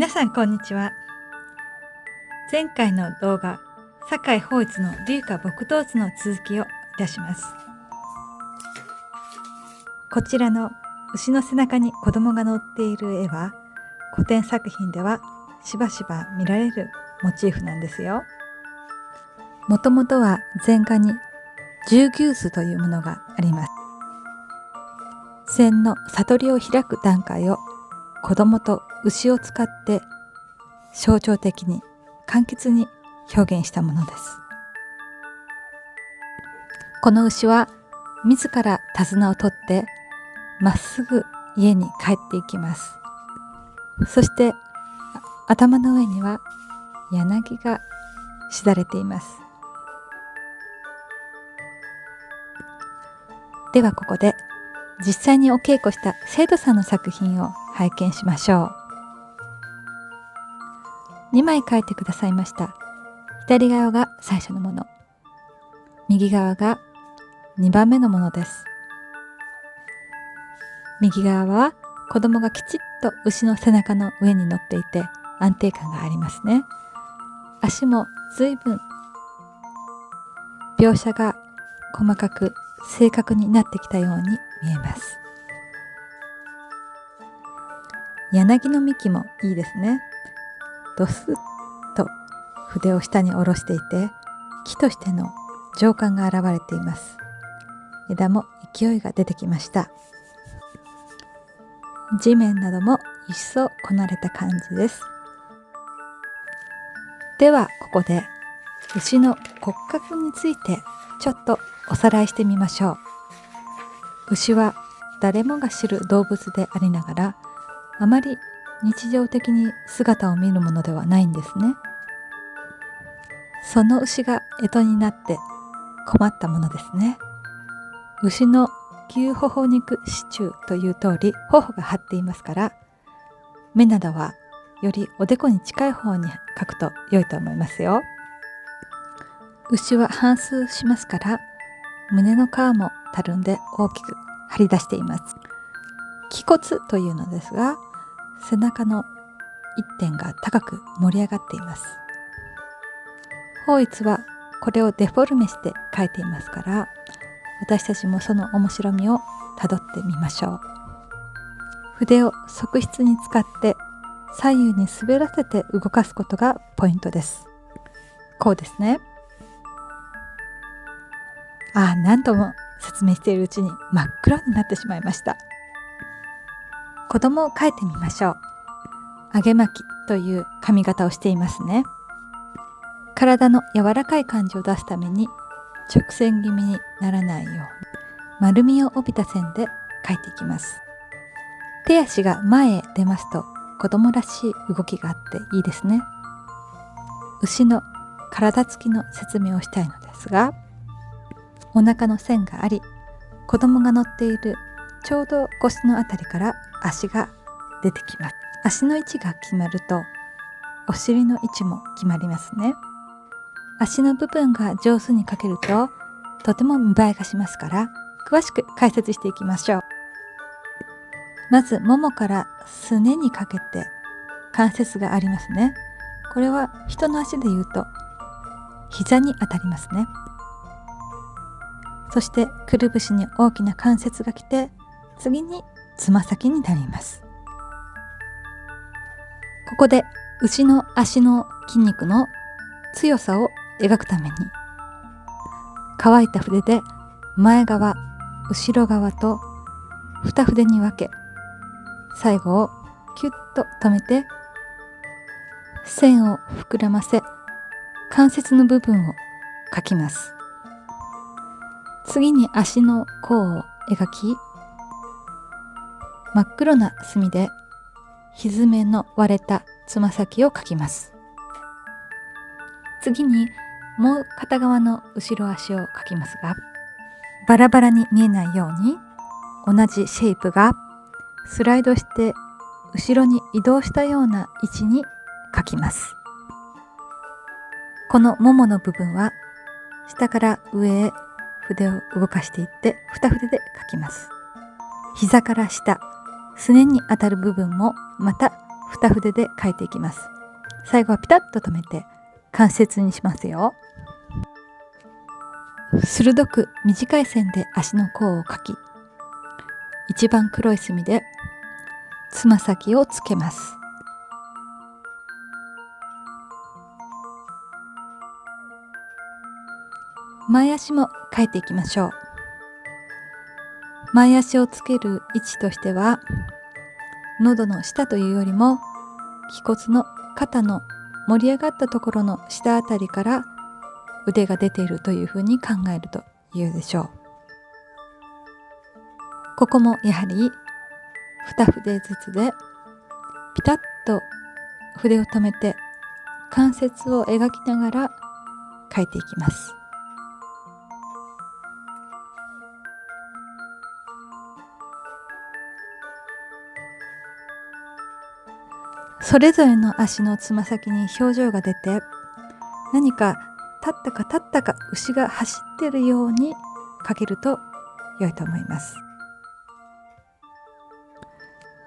皆さんこんにちは。前回の動画、堺法一の龍華木刀図の続きをいたします。こちらの牛の背中に子供が乗っている絵は、古典作品ではしばしば見られるモチーフなんですよ。もともとは前画に十牛図というものがあります。禅の悟りを開く段階を子供と牛を使って象徴的に簡潔に表現したものです。この牛は自ら手綱を取ってまっすぐ家に帰っていきます。そして頭の上には柳がしだれています。ではここで実際にお稽古した生徒さんの作品を拝見しましょう。2枚描いてくださいました。左側が最初のもの、右側が2番目のものです。右側は子供がきちっと牛の背中の上に乗っていて安定感がありますね。足も随分描写が細かく正確になってきたように見えます。柳の幹もいいですね。ドスッと筆を下に下ろしていて、木としての情感が現れています。枝も勢いが出てきました。地面なども一層こなれた感じです。ではここで牛の骨格についてちょっとおさらいしてみましょう。牛は誰もが知る動物でありながら、あまり日常的に姿を見るものではないんですね。その牛が干支になって困ったものですね。牛の牛頬肉シチューという通り、頬が張っていますから、目などはよりおでこに近い方に描くと良いと思いますよ。牛は反芻しますから、胸の皮もたるんで大きく張り出しています。気骨というのですが、背中の一点が高く盛り上がっています。法一はこれをデフォルメして描いていますから、私たちもその面白みをたどってみましょう。筆を側筆に使って左右に滑らせて動かすことがポイントです。こうですね。何度も説明しているうちに真っ黒になってしまいました。子供を描いてみましょう。上げ巻きという髪型をしていますね。体の柔らかい感じを出すために直線気味にならないように丸みを帯びた線で描いていきます。手足が前へ出ますと子供らしい動きがあっていいですね。牛の体つきの説明をしたいのですが、お腹の線があり、子供が乗っているちょうど腰のあたりから足が出てきます。足の位置が決まるとお尻の位置も決まりますね。足の部分が上手に描けるととても見栄えがしますから、詳しく解説していきましょう。まずももからすねにかけて関節がありますね。これは人の足でいうと膝に当たりますね。そしてくるぶしに大きな関節が来て、次につま先になります。ここで牛の足の筋肉の強さを描くために、乾いた筆で前側、後ろ側と二筆に分け、最後をキュッと止めて線を膨らませ、関節の部分を描きます。次に足の甲を描き、真っ黒な墨で蹄の割れたつま先を描きます。次にもう片側の後ろ足を描きますが、バラバラに見えないように同じシェイプがスライドして後ろに移動したような位置に描きます。このももの部分は下から上へ筆を動かしていって二筆で描きます。膝から下、すねに当たる部分もまた二筆で描いていきます。最後はピタッと止めて関節にしますよ。鋭く短い線で足の甲を描き、一番黒い墨でつま先をつけます。前足も描いていきましょう。前足をつける位置としては、喉の下というよりも腓骨の肩の盛り上がったところの下あたりから腕が出ているというふうに考えるというでしょう。ここもやはり二筆ずつでピタッと筆を止めて関節を描きながら描いていきます。それぞれの足のつま先に表情が出て、何か立ったか立ったか牛が走っているように描けると良いと思います。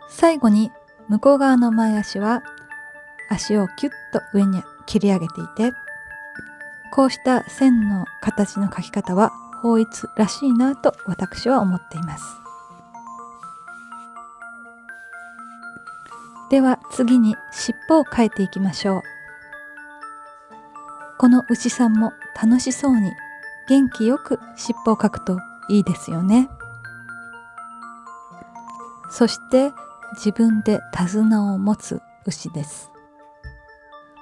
最後に向こう側の前足は足をキュッと上に切り上げていて、こうした線の形の描き方は法一らしいなと私は思っています。では次に尻尾を描いていきましょう。この牛さんも楽しそうに元気よく尻尾を描くといいですよね。そして自分で手綱を持つ牛です。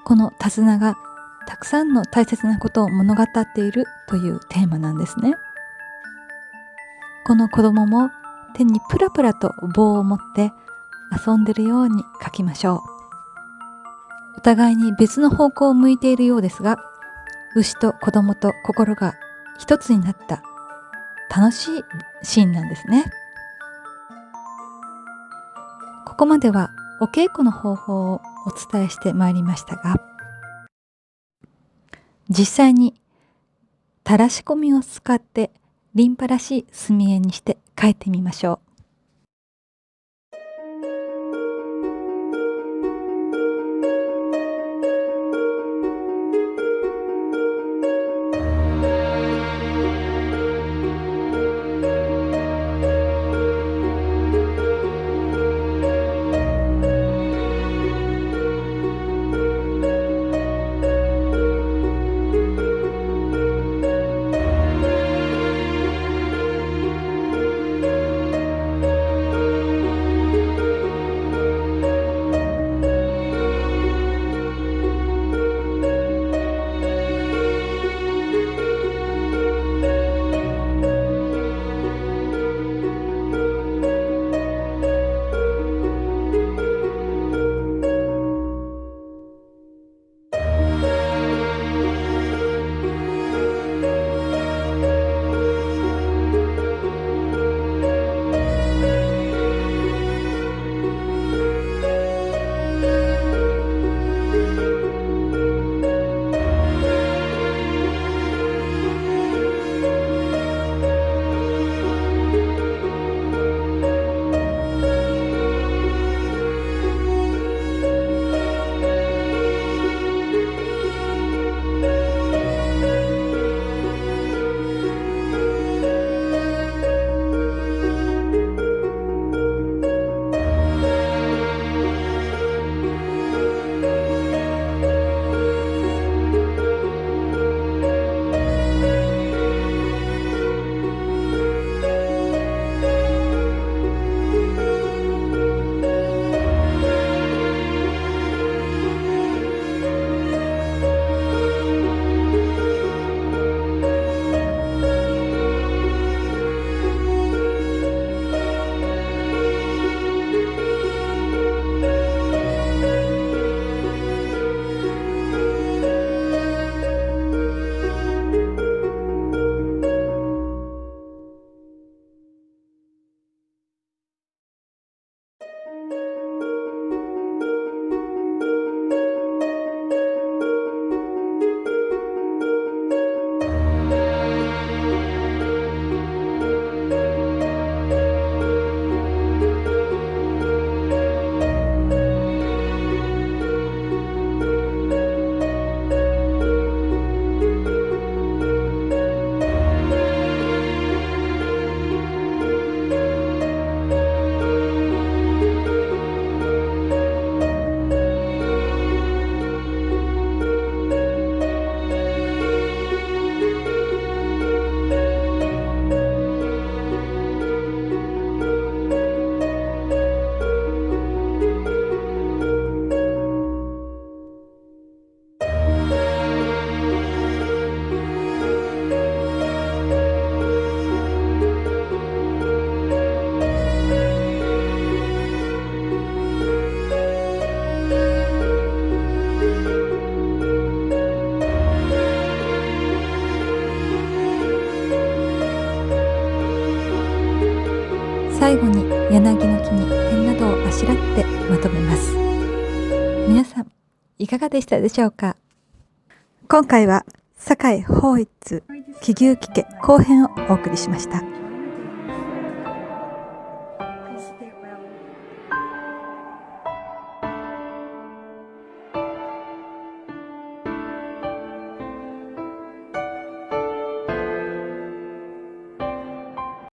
この手綱がたくさんの大切なことを物語っているというテーマなんですね。この子供も手にプラプラと棒を持って遊んでるように描きましょう。お互いに別の方向を向いているようですが、牛と子供と心が一つになった楽しいシーンなんですね。ここまではお稽古の方法をお伝えしてまいりましたが、実際に垂らし込みを使ってリンパらしい墨絵にして描いてみましょう。最後に柳の木に点などをあしらってまとめます。皆さんいかがでしたでしょうか。今回は坂井抱一奇牛記家後編をお送りしました。